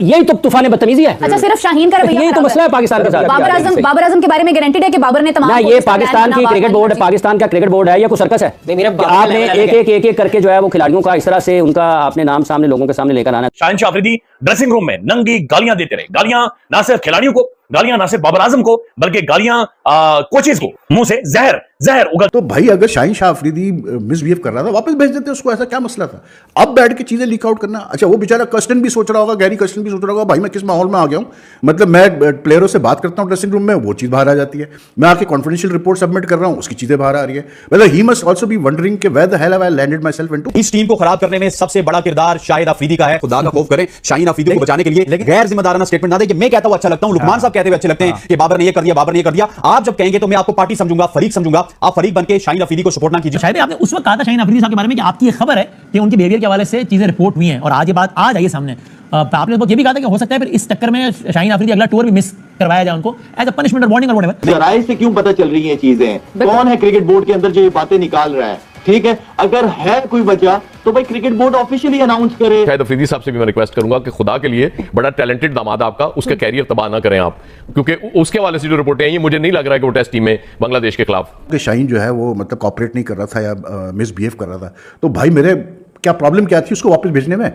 यही तो तूफान बदतमीजी है। अच्छा, सिर्फ शाहीन का रवैया यही तो मसला है पाकिस्तान के साथ। बाबर आजम के बारे में गारंटेड है कि बाबर ने तमाम ये पाकिस्तान की क्रिकेट बोर्ड, पाकिस्तान का क्रिकेट बोर्ड है या कोई सर्कस है? आपने एक करके जो है वो खिलाड़ियों का इस तरह से उनका आपने नाम सामने लोगों के सामने लेकर आना। शाहीन अफरीदी ड्रेसिंग रूम में नंगी गालियां देते रहे। गालियां ना सिर्फ खिलाड़ियों को, गालियां ना सिर्फ बाबर आजम को, बल्कि गालियां कोचेस को, मुंह से जहर उगल। तो भाई अगर शाहीन शाह अफरीदी मिसबिहेव कर रहा था वापस भेज देते उसको, ऐसा क्या मसला था? अब बैठ के चीजें लीक आउट करना। अच्छा, वो बेचारा कस्टन भी सोच रहा होगा, गैरी कस्टन भी सोच रहा होगा भाई मैं किस माहौल में आ गया हूं, मतलब मैं प्लेयरों से बात करता हूं ड्रेसिंग रूम में, वो चीज बाहर आ जाती है। मैं आके कॉन्फिडेंशियल रिपोर्ट सबमिट कर रहा हूं, उसकी चीजें बाहर आ रही है। मतलब he must also be wondering कि where the hell have I landed myself into. इस टीम को खराब करने में सबसे बड़ा किरदार शाहिद अफरीदी का है। खुदा का खौफ करें शाहीन अफरीदी को बचाने के लिए गैर जिम्मेदाराना स्टेटमेंट ना दें कि मैं कहता हूं अच्छा लगता हूं, लुकमान साहब कहते हुए अच्छे लगते हैं कि बाबर ने ये कर दिया, बाबर ने ये कर दिया। आप जब कहेंगे तो मैं आपको पार्टी समझूंगा, फरीक समझूंगा, आप फरीक बनके शाहीन अफरीदी को सपोर्ट ना कीजिए। शायद आपने उस वक्त कहा था शाहीन अफरीदी साहब के बारे में कि आपकी ये खबर है कि उनके बिहेवियर के हवाले से चीजें रिपोर्ट हुई हैं और आज ये बात आज आई है सामने। आपने ये भी कहा था कि हो सकता है फिर इस चक्कर में शाहीन अफरीदी अगला टूर भी मिस करवाया जाए उनको एज अ पनिशमेंट और वार्निंग और व्हाटएवर। जराए से क्यों पता चल रही हैं चीजें? कौन है क्रिकेट बोर्ड के अंदर जो ये बातें निकाल रहा है? ठीक है, अगर है कोई वजह तो भाई क्रिकेट बोर्ड ऑफिशियली अनाउंस करे। शाहिद अफरीदी साहब से भी मैं रिक्वेस्ट करूंगा कि खुदा के लिए बड़ा टैलेंटेड दामाद आपका, उसका कैरियर तबाह ना करें आप, क्योंकि उसके हवाले से जो रिपोर्टें आई हैं मुझे नहीं लग रहा है कि वो टेस्ट टीम में बांग्लादेश के खिलाफ शाहीन जो है वो मतलब कॉपरेट नहीं कर रहा था या मिसबिहेव कर रहा था। तो भाई मेरे क्या प्रॉब्लम क्या थी उसको वापस भेजने में?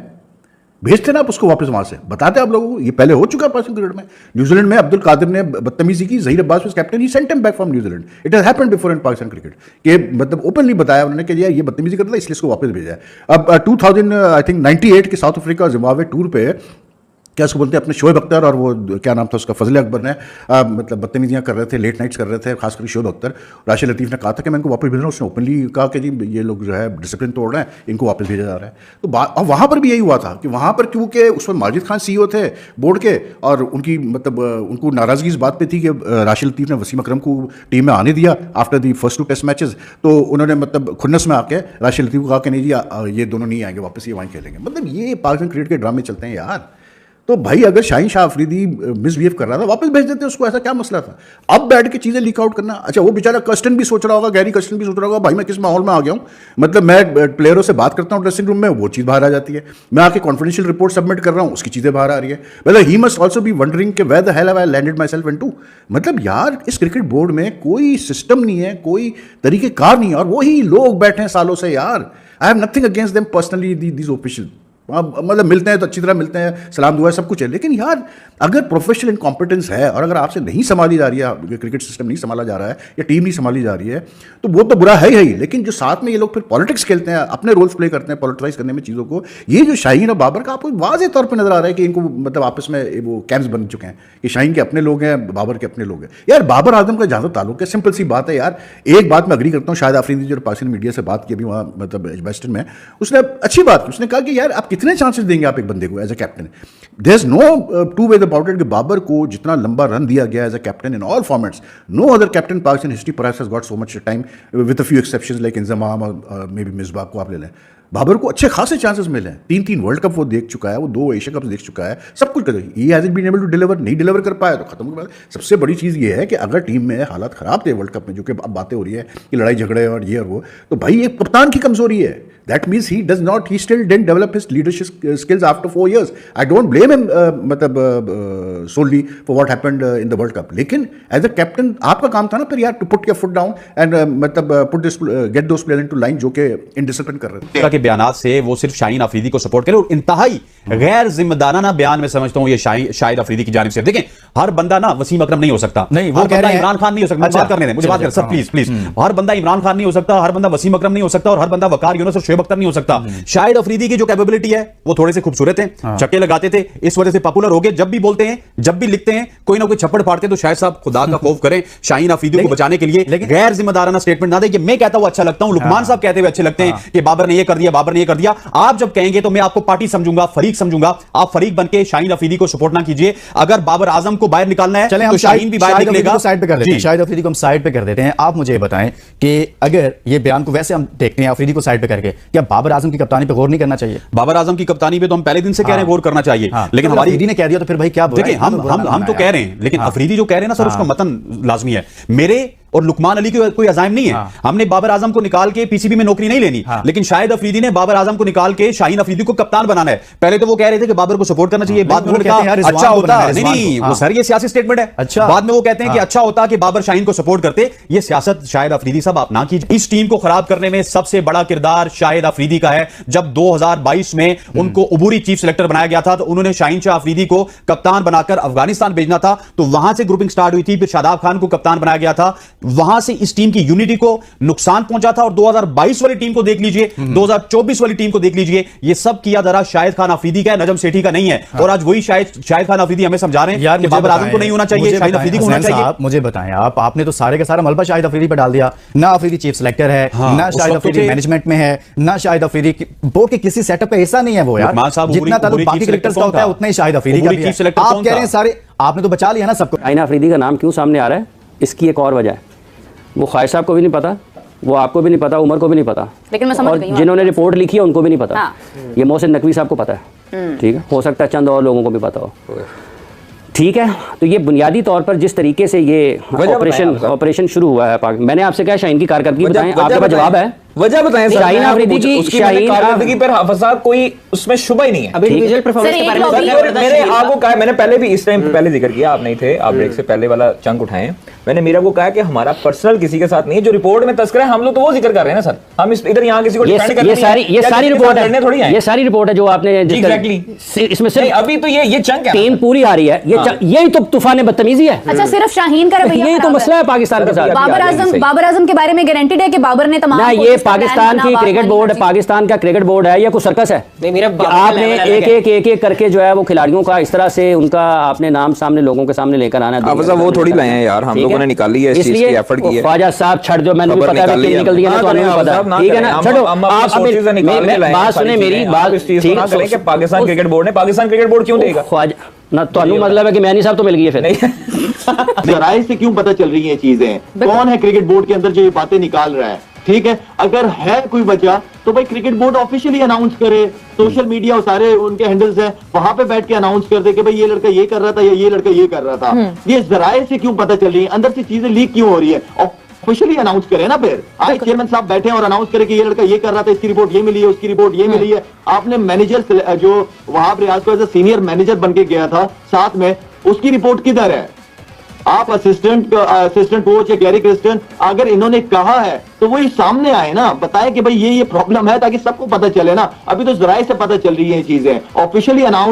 भेजते ना आप उसको वापस वहां से, बताते आप लोगों को। ये पहले हो चुका है पाकिस्तान क्रिकेट में। न्यूजीलैंड में अब्दुल कादिर ने बदतमीजी की, Zaheer Abbas was captain, he sent him back from New Zealand. It has happened before in Pakistan cricket कि मतलब ओपनली बताया उन्होंने कि यार ये बदतमीजी करता था इसलिए इसको वापस भेजा है। अब 2098 के साउथ अफ्रीका जिम्बाब्वे टूर पे क्या उसको बोलते हैं अपने शोएब अख्तर और वो क्या नाम था उसका फजल अकबर ने मतलब बदतमीजियाँ कर रहे थे, लेट नाइट्स कर रहे थे, खासकर शोएब अख्तर। राशिद लतीफ़ ने कहा था कि मैं इनको वापस भेज रहा हूँ। उसने ओपनली कहा कि जी ये लोग जो है डिसिप्लिन तोड़ रहे हैं, इनको वापस भेजा जा रहा है। तो वहाँ पर भी यही हुआ था कि वहाँ पर क्योंकि उस वक्त माजिद खान CEO थे बोर्ड के, और उनकी मतलब उनको नाराज़गी इस बात पर थी कि राशिद लतीफ़ ने वसीम अकरम को टीम में आने दिया after the first 2 test matches. तो उन्होंने मतलब खुन्नस में आके राशिद लतीफ़ को कहा कि नहीं जी ये दोनों नहीं आएंगे वापस, ये वहीं खेलेंगे। मतलब ये पाकिस्तान क्रिकेट के ड्रामे चलते हैं यार। तो भाई अगर शाहीन शाह अफरीदी मिसबिहेव कर रहा था वापस भेज देते उसको, ऐसा क्या मसला था? अब बैठ के चीजें लीक आउट करना। अच्छा, वो बेचारा कस्टन भी सोच रहा होगा, गैरी कस्टन भी सोच रहा होगा भाई मैं किस माहौल में आ गया हूं, मतलब मैं प्लेयरों से बात करता हूं ड्रेसिंग रूम में, वो चीज बाहर आ जाती है। मैं आके कॉन्फिडेंशियल रिपोर्ट सबमिट कर रहा हूं, उसकी चीजें बाहर आ रही है। मतलब he must also be wondering कि where the hell have I landed myself into. मतलब यार इस क्रिकेट बोर्ड में कोई सिस्टम नहीं है, कोई तरीकेकार नहीं है, और वही लोग बैठे हैं सालों से यार। I have nothing against them personally, these official मतलब मिलते हैं तो अच्छी तरह मिलते हैं, सलाम दुआ सब कुछ है, लेकिन यार अगर प्रोफेशनल इनकॉम्पिटेंस है और अगर आपसे नहीं संभाली जा रही है, क्रिकेट सिस्टम नहीं संभाला जा रहा है या टीम नहीं संभाली जा रही है, तो वो तो बुरा है ही। लेकिन जो साथ में ये लोग फिर पॉलिटिक्स खेलते हैं, अपने रोल्स प्ले करते हैं पॉलिटिसाइज करने में चीज़ों को, ये जो शाहीन और बाबर का आपको वाज़ेह तौर पर नजर आ रहा है कि इनको मतलब आपस में वो कैंप्स बन चुके हैं कि शाहीन के अपने लोग हैं, बाबर के अपने लोग हैं। यार बाबर आजम का जहाँ तक ताल्लुक है, सिंपल सी बात है यार। एक बात मैं अग्री करता हूँ, शाहिद अफरीदी जो पाकिस्तानी मीडिया से बात की अभी वहाँ मतलब एजबेस्टन में, उसने अच्छी बात की। उसने कहा कि यार आप कितने चांसेस देंगे एक बंदे को as a captain? There is no two ways about it कि बाबर को जितना लंबा रन दिया गया as a captain in all formats, no other captain Pakistan history perhaps has got so much time with a few exceptions like Inzamam और may be Misbah को आप ले लें। बाबर को अच्छे खासे चांसेस मिले हैं, 3 वर्ल्ड कप वो देख चुका है, वो 2 एशिया कप देख चुका है, सब कुछ कर ही hasn't been able to deliver. नहीं डिलीवर कर पाया तो खत्म हो गया। सबसे बड़ी चीज़ ये है कि अगर टीम में हालात खराब थे वर्ल्ड कप में, जो कि अब बातें हो रही है कि लड़ाई झगड़े और ये और वो, तो भाई ये कप्तान की कमजोरी है। That means he still didn't develop his leadership skills after 4 years. I don't blame him solely for what happened in the World Cup. लेकिन as a captain आपका काम था ना फिर यार to put your foot down and get those players into line जो कि indiscipline कर रहे थे। के बयानात से वो सिर्फ शाहीन अफरीदी को सपोर्ट करे और इंतहाई गैर जिम्मेदाराना बयान में समझता हूं ये शाहिद अफरीदी की जानिब से। देखें हर बंदा ना वसीम अकरम नहीं हो सकता, नहीं वो कह रहे हैं इमरान खान नहीं हो सकता। बात करने दें, मुझे बात कर सर प्लीज। हर बंदा इमरान खान नहीं हो सकता, हर बंदा वसीम अकरम नहीं हो सकता, और हर बंदा वकार यूनुस और शोएब अख्तर नहीं हो सकता। शाहिद अफरीदी की जो कैपेबिलिटी है वो थोड़े से खूबसूरत हैं, चक्के लगाते थे, इस वजह से पॉपुलर हो गए। जब भी बोलते हैं, जब भी लिखते हैं, कोई ना कोई छप्पड़ फाड़ते, तो शायद साहब खुदा का खौफ करें शाहीन अफरीदी को बचाने के लिए गैर जिम्मेदाराना स्टेटमेंट ना दें कि मैं कहता हूं अच्छा लगता हूं, लुकमान साहब कहते हुए अच्छे लगते हैं कि बाबर ने ये कर दिया, बाबर ने ये कर दिया। आप जब कहेंगे तो मैं आपको पार्टी समझूंगा, फरीक समझूंगा, आप फरीक बनके शाहीन अफरीदी को सपोर्ट ना कीजिए। अगर बाबर आजम को बाहर निकालना है तो शाहीन भी बाहर निकलेगा। साइड पे कर देते हैं, शाहिद अफरीदी को हम साइड पे कर देते हैं। आप मुझे बताएं कि अगर ये बयान को वैसे हम देखते हैं अफरीदी को साइड पे करके, क्या बाबर आजम की कप्तानी पे गौर नहीं करना चाहिए? बाबर आजम की कप्तानी पे तो हम पहले दिन से कह रहे हैं गौर करना चाहिए, लेकिन हमारी अफरीदी ने कह दिया तो फिर भाई क्या? देखिए हम तो कह रहे हैं, लेकिन अफरीदी जो कह रहे हैं ना सर, उसका मतन लाजमी है। मेरे और लुकमान अली की कोई अजाइम नहीं है। हमने बाबर आजम को निकाल के पीसीबी में नौकरी नहीं लेनी, लेकिन शाहिद अफरीदी ने बाबर आजम को निकाल के शाहीन अफरीदी को कप्तान बनाना है। पहले तो वो कह रहे थे कि बाबर को सपोर्ट करना चाहिए, बाद में उन्होंने कहा अच्छा होता, नहीं वो सर ये सियासी स्टेटमेंट है। अच्छा, बाद में वो कहते हैं कि अच्छा होता कि बाबर शाहीन को सपोर्ट करते। ये सियासत शाहिद अफरीदी साहब आप ना कीजिए। इस टीम को खराब करने में सबसे बड़ा किरदार शाहिद अफरीदी का है। जब 2022 में उनको उबूरी चीफ सिलेक्टर बनाया गया था तो उन्होंने शाहीन शाह अफरीदी को कप्तान बनाकर अफगानिस्तान भेजना था, तो वहां से ग्रुपिंग स्टार्ट हुई थी, फिर शादाब खान को कप्तान बनाया गया था, वहां से इस टीम की यूनिटी को नुकसान पहुंचा था। और 2022 वाली टीम को देख लीजिए, 2024 वाली टीम को देख लीजिए, ये सब किया जरा शाहिद खान अफरीदी का है, नजम सेठी का नहीं है। और आज वही शाहिद खान अफरीदी हमें समझा रहे हैं कि बाबर आजम को नहीं होना चाहिए, शाहिद अफरीदी को होना चाहिए। मुझे बताएं आपने तो सारे का सारा मलबा शाहिद अफरीदी पर डाल दिया। ना अफरीदी चीफ सिलेक्टर है, ना शाहिद अफरीदी मैनेजमेंट में है, ना शाहिद अफरीदी बोर्ड के किसी सेटअप का हिस्सा नहीं है वो यार। जितना ताल्लुक बाकी क्रिकेटर्स का होता है उतना ही शाहिद अफरीदी का भी है। आप कह रहे हैं सारे, आपने तो बचा लिया ना सबको। शाहीन अफरीदी का नाम क्यों सामने आ रहा है, इसकी एक और वजह है, वो ख्वाहिश साहब को भी नहीं पता, वो आपको भी नहीं पता, उमर को भी नहीं पता, लेकिन मैं समझ और गई हूं जिन्होंने रिपोर्ट लिखी है उनको भी नहीं पता। हाँ। ये मोहसिन नकवी साहब को पता है, ठीक है, हो सकता है चंद और लोगों को भी पता हो, ठीक है। तो ये बुनियादी तौर पर जिस तरीके से ये ऑपरेशन शुरू हुआ है, मैंने आपसे कहा शाहीन की कारकर्दगी बताएं, आपके पास जवाब है, वजह बताएं सर। शाहीन अफरीदी की कारकर्दगी पर फसाद कोई उसमें शुबा ही नहीं है। अभी इंडिविजुअल परफॉर्मेंस के बारे में मेरे आपको कहा, मैंने पहले भी इस टाइम पहले जिक्र किया, आप नहीं थे, आप ब्रेक से पहले वाला चंक उठाएं, मैंने मीरा को कहा कि हमारा पर्सनल किसी के साथ नहीं है, जो रिपोर्ट में तस्करा है हम लोग तो वो जिक्र कर रहे हैं ना सर, हम इधर यहाँ किसी को डिफेंड कर रहे हैं। ये सारी रिपोर्ट है, थोड़ी है, ये सारी रिपोर्ट है जो आपने इसमें सिर्फ अभी तो ये चंक है, टीम पूरी आ रही है, यही तो तूफान बदतमीजी है। अच्छा, सिर्फ शाहीन का रवैया, यही तो मसला है पाकिस्तान के साथ। बाबर आजम के बारे में गारंटीड है कि बाबर ने तमाम ना, ये पाकिस्तान की क्रिकेट बोर्ड, पाकिस्तान का क्रिकेट बोर्ड है या कुछ सर्कस है? आपने एक करके जो है वो खिलाड़ियों का इस तरह से उनका आपने नाम सामने लोगों के सामने लेकर आना है, वो थोड़ी लाए हैं यार, हम लोगों ने निकाली है, इस चीज की एफर्ट की है। ख्वाजा साहब छड़ दो, मैंने भी पता है कि निकल दिया, तो नहीं पता, ठीक है ना, छोड़ो आप बात सुने मेरी बात, ठीक है कि पाकिस्तान क्रिकेट बोर्ड ने, पाकिस्तान क्रिकेट बोर्ड क्यों देगा ख्वाजा ना, तो मतलब है कि मैनी साहब तो मिल गई है फिर। जराए से क्यों पता चल रही हैं चीजें, कौन है क्रिकेट बोर्ड के अंदर जो ये बातें निकाल रहा है, ठीक है। अगर है कोई वजह तो भाई क्रिकेट बोर्ड ऑफिशियली अनाउंस करे, सोशल मीडिया सारे उनके हैंडल्स हैं, वहां पे बैठ के अनाउंस कर दे कि भाई ये लड़का ये कर रहा था या ये लड़का ये कर रहा था। ये जराए से क्यों पता चल रही है, अंदर से चीजें लीक क्यों हो रही है, ऑफिशियली अनाउंस करे ना। फिर आज चेयरमैन साहब बैठे हैं और अनाउंस करे कि ये लड़का ये कर रहा था, इसकी रिपोर्ट ये मिली है, उसकी रिपोर्ट ये मिली है। आपने मैनेजर जो वहाब रियाज को एज ए सीनियर मैनेजर बन के गया था साथ में, उसकी रिपोर्ट किधर है? आप असिस्टेंट कोच या गैरी क्रिस्टन, अगर इन्होंने कहा है तो वही सामने आए ना, बताए कि भाई ये प्रॉब्लम है, ताकि सबको पता चले ना। अभी तो जराए से पता चल रही है चीजें, ऑफिशियली अनाउंस